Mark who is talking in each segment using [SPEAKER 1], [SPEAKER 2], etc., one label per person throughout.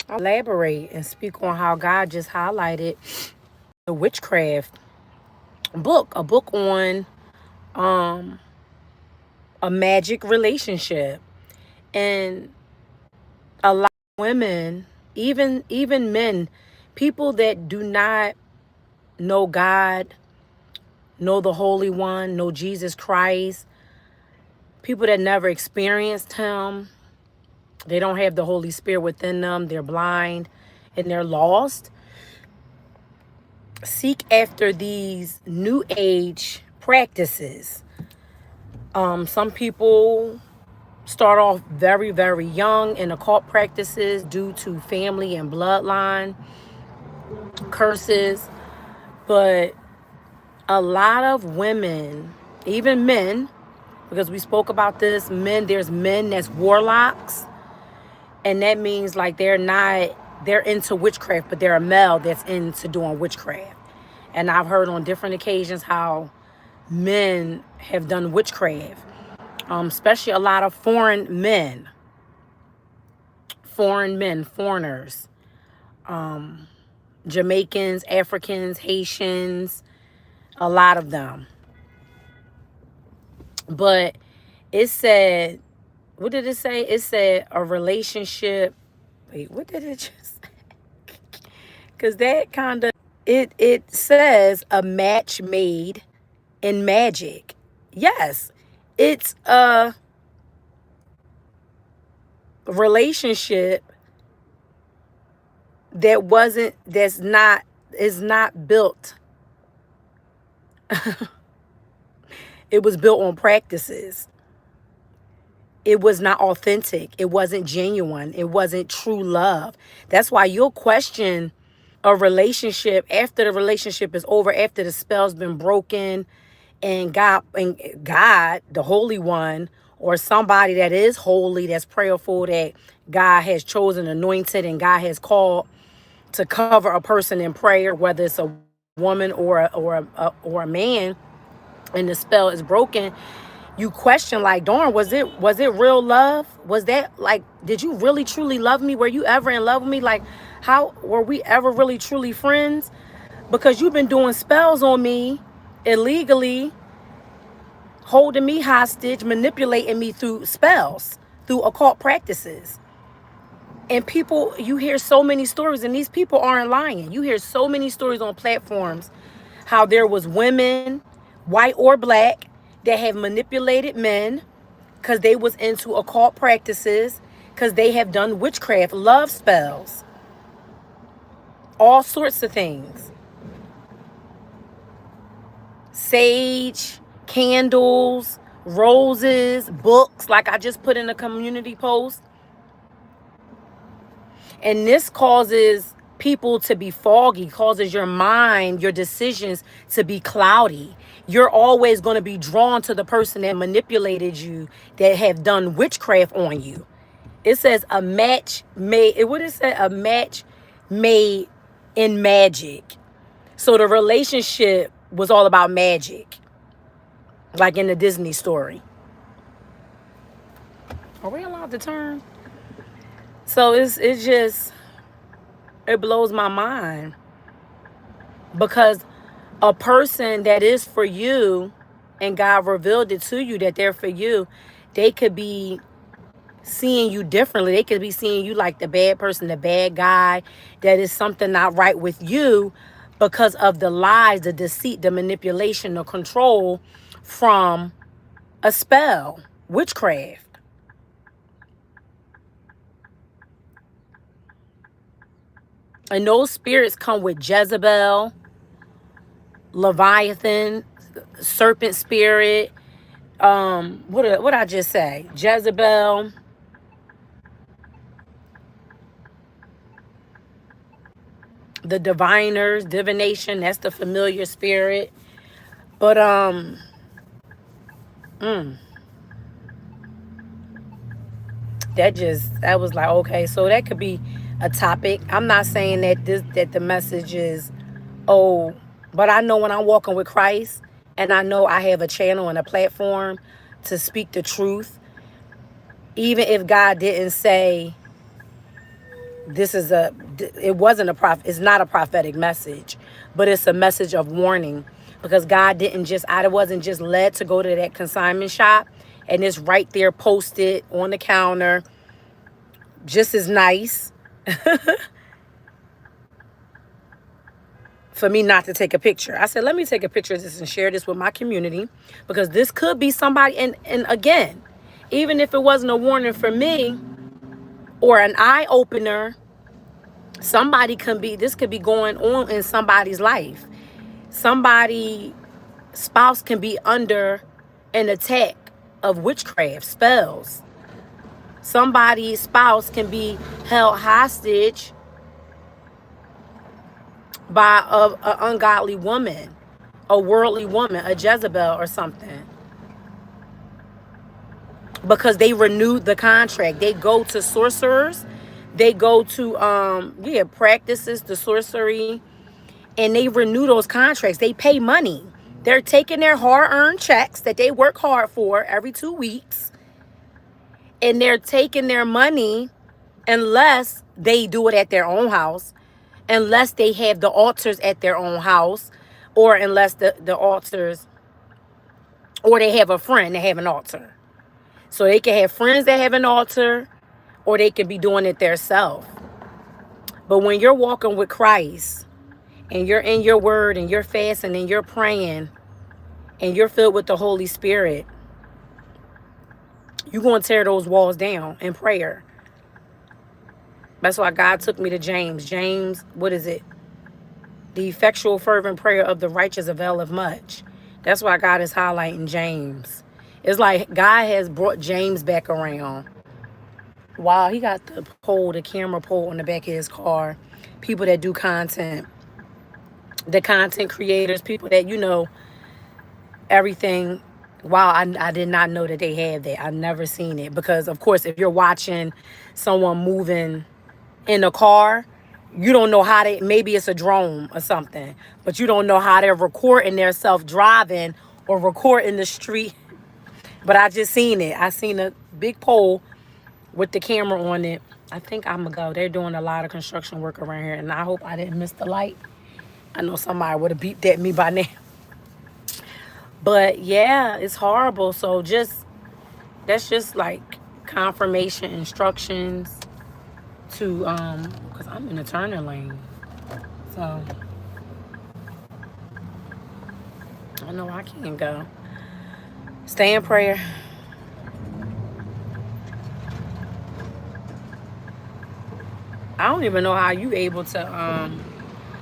[SPEAKER 1] elaborate and speak on how God just highlighted the witchcraft book, a book on um a magic relationship. And a lot of women, even men, people that do not know God, know the Holy One, know Jesus Christ, people that never experienced him, they don't have the Holy Spirit within them, they're blind and they're lost, seek after these new age practices. Some people start off very, very young in occult practices due to family and bloodline curses. But a lot of women, even men, because we spoke about this, men, there's men that's warlocks. And that means like they're into witchcraft, but they're a male that's into doing witchcraft. And I've heard on different occasions how men have done witchcraft, especially a lot of foreigners, Jamaicans, Africans, Haitians, a lot of them. But it said, what did it say? It said a relationship. Wait, what did it just say? Because that kind of, it says a match made in magic. Yes, it's a relationship is not built. It was built on practices. It was not authentic. It wasn't genuine. It wasn't true love. That's why you'll question a relationship after the relationship is over, after the spell's been broken, and God, the Holy One, or somebody that is holy, that's prayerful, that God has chosen, anointed, and God has called to cover a person in prayer, whether it's a woman or a man, and the spell is broken. You question like, darn, was it real love? Was that like, did you really truly love me? Were you ever in love with me? Like, how were we ever really truly friends? Because you've been doing spells on me illegally, holding me hostage, manipulating me through spells, through occult practices. And people, you hear so many stories, and these people aren't lying. You hear so many stories on platforms how there was women, white or black, that have manipulated men because they was into occult practices, because they have done witchcraft, love spells, all sorts of things. Sage, candles, roses, books, like I just put in a community post. And this causes people to be foggy, causes your mind, your decisions to be cloudy. You're always going to be drawn to the person that manipulated you, that have done witchcraft on you. It says a match made, what it said, a match made in magic. So the relationship was all about magic, like in the Disney story. Are we allowed to turn? So it's just, it blows my mind, because a person that is for you, and God revealed it to you that they're for you, they could be seeing you differently. They could be seeing you like the bad person, the bad guy, that is something not right with you because of the lies, the deceit, the manipulation, the control from a spell, witchcraft. And those spirits come with Jezebel, Leviathan, serpent spirit. What I just say? Jezebel, the diviners, divination, that's the familiar spirit. But that was like, okay, so that could be a topic. I'm not saying that the message is, oh, but I know when I'm walking with Christ, and I know I have a channel and a platform to speak the truth, even if God didn't say it wasn't a prophet, it's not a prophetic message, but it's a message of warning, because God didn't just, I wasn't just led to go to that consignment shop and it's right there posted on the counter, just as nice for me not to take a picture. I said, let me take a picture of this and share this with my community, because this could be somebody, and again, even if it wasn't a warning for me or an eye opener, this could be going on in somebody's life. Somebody spouse can be under an attack of witchcraft spells. Somebody's spouse can be held hostage by a ungodly woman, a worldly woman, a Jezebel or something, because they renewed the contract. They go to sorcerers, they go to practices, the sorcery, and they renew those contracts. They pay money. They're taking their hard-earned checks that they work hard for every 2 weeks, and they're taking their money, unless they do it at their own house, unless they have the altars at their own house, or unless the altars, or they have a friend that have an altar. So they can have friends that have an altar, or they can be doing it themselves. But when you're walking with Christ, and you're in your word, and you're fasting, and you're praying, and you're filled with the Holy Spirit, you're going to tear those walls down in prayer. That's why God took me to James. James, what is it? The effectual fervent prayer of the righteous availeth much. That's why God is highlighting James. It's like God has brought James back around. Wow, he got the camera pole on the back of his car. People that do content. The content creators, people that, everything. Wow, I did not know that they had that. I've never seen it. Because, of course, if you're watching someone moving in a car, you don't know how maybe it's a drone or something, but you don't know how they're recording their self driving or recording the street. But I just seen it. I seen a big pole with the camera on it. I think I'm gonna go. They're doing a lot of construction work around here, and I hope I didn't miss the light. I know somebody would have beeped at me by now. But yeah, it's horrible. So that's just like confirmation instructions to because I'm in the turning lane, so I know I can't go. Stay in prayer. I don't even know how you able to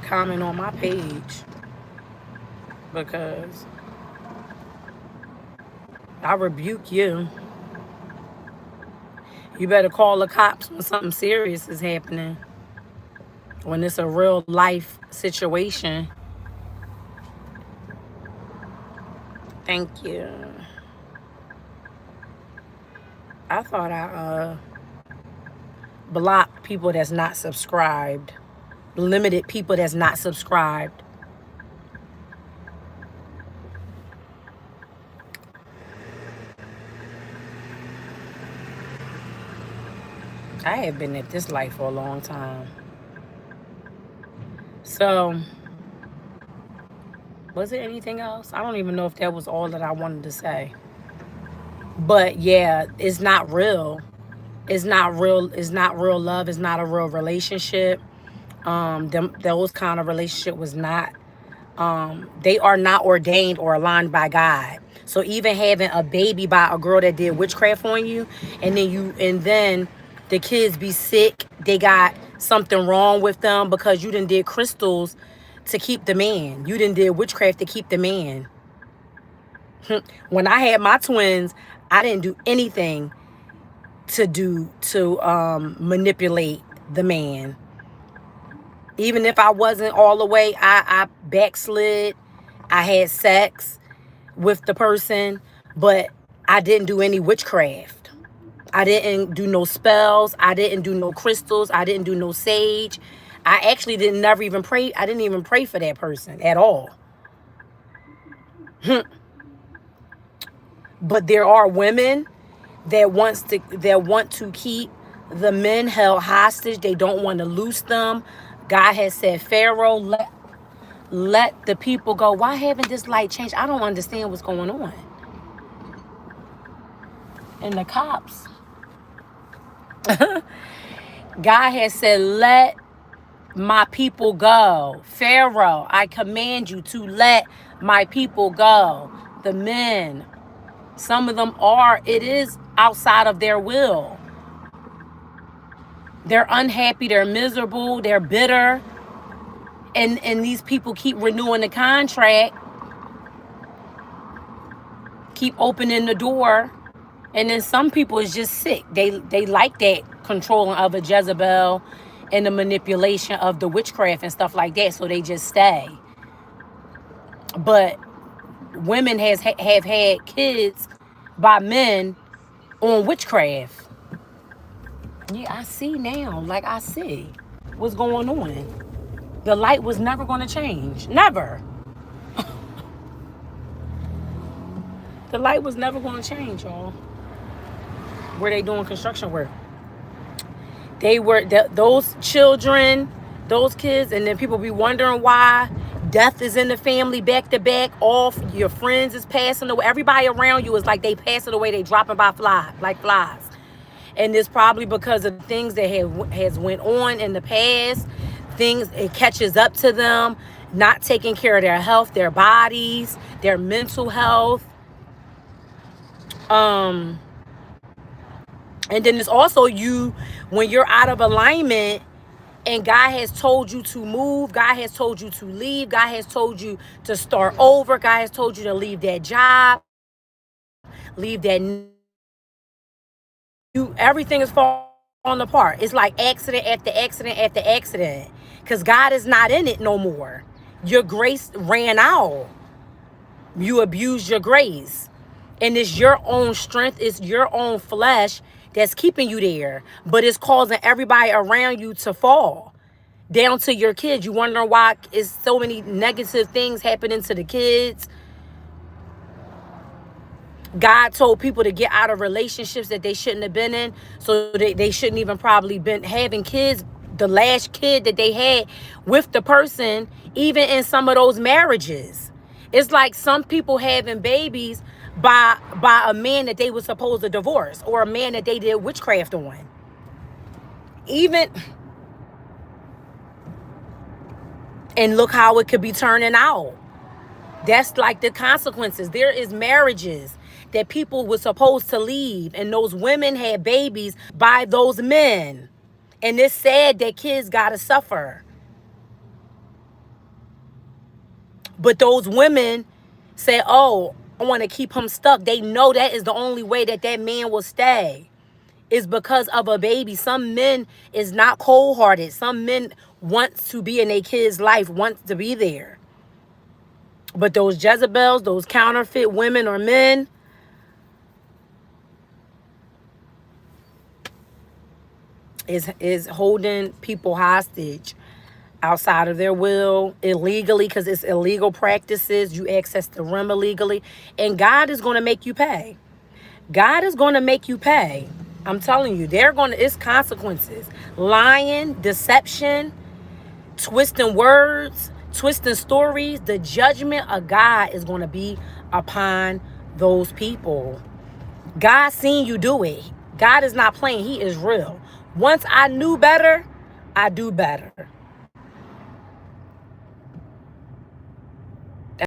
[SPEAKER 1] comment on my page, because I rebuke you. You better call the cops when something serious is happening, when it's a real life situation. Thank you. I thought I blocked people that's not subscribed. Limited people that's not subscribed. I have been at this life for a long time. So, was there anything else? I don't even know if that was all that I wanted to say. But yeah, it's not real. It's not real. It's not real love. It's not a real relationship. Those kind of relationship was not. They are not ordained or aligned by God. So even having a baby by a girl that did witchcraft on you, and then the kids be sick, they got something wrong with them because you done did crystals to keep the man. You done did witchcraft to keep the man. When I had my twins, I didn't do anything to manipulate the man. Even if I wasn't all the way, I backslid. I had sex with the person, but I didn't do any witchcraft. I didn't do no spells. I didn't do no crystals. I didn't do no sage. I actually never even pray. I didn't even pray for that person at all. But there are women that want to keep the men held hostage. They don't want to loose them. God has said, Pharaoh, let the people go. Why haven't this light changed? I don't understand what's going on. And the cops. God has said, let my people go. Pharaoh, I command you to let my people go. The men, some of them it is outside of their will. They're unhappy, they're miserable, they're bitter. And these people keep renewing the contract, keep opening the door. And then some people is just sick. They like that controlling of a Jezebel and the manipulation of the witchcraft and stuff like that, so they just stay. But women have had kids by men on witchcraft. Yeah, I see now. Like, I see what's going on. The light was never going to change. Never. The light was never going to change, y'all. Where they doing construction work? They were those children, those kids, and then people be wondering why death is in the family back to back. All your friends is passing away. Everybody around you is like they passing away. They dropping like flies. And it's probably because of things that has went on in the past. Things, it catches up to them, not taking care of their health, their bodies, their mental health. And then it's also you, when you're out of alignment and God has told you to move, God has told you to leave, God has told you to start over, God has told you to leave that job, leave that, everything is falling apart. It's like accident after accident after accident, because God is not in it no more. Your grace ran out. You abused your grace. And it's your own strength, it's your own flesh that's keeping you there. But it's causing everybody around you to fall. Down to your kids. You wondering why is so many negative things happening to the kids. God told people to get out of relationships that they shouldn't have been in. So they shouldn't even probably been having kids. The last kid that they had with the person, even in some of those marriages. It's like some people having babies by a man that they were supposed to divorce, or a man that they did witchcraft on. Even, and look how it could be turning out. That's like the consequences. There is marriages that people were supposed to leave, and those women had babies by those men. And it's sad that kids gotta suffer. But those women say, oh, I want to keep him stuck. They know that is the only way that man will stay, is because of a baby. Some men is not cold-hearted. Some men want to be in their kid's life, want to be there. But those Jezebels, those counterfeit women or men, is holding people hostage outside of their will, illegally, because it's illegal practices. You access the realm illegally. And God is going to make you pay. God is going to make you pay. I'm telling you, it's consequences. Lying, deception, twisting words, twisting stories. The judgment of God is going to be upon those people. God seen you do it. God is not playing. He is real. Once I knew better, I do better.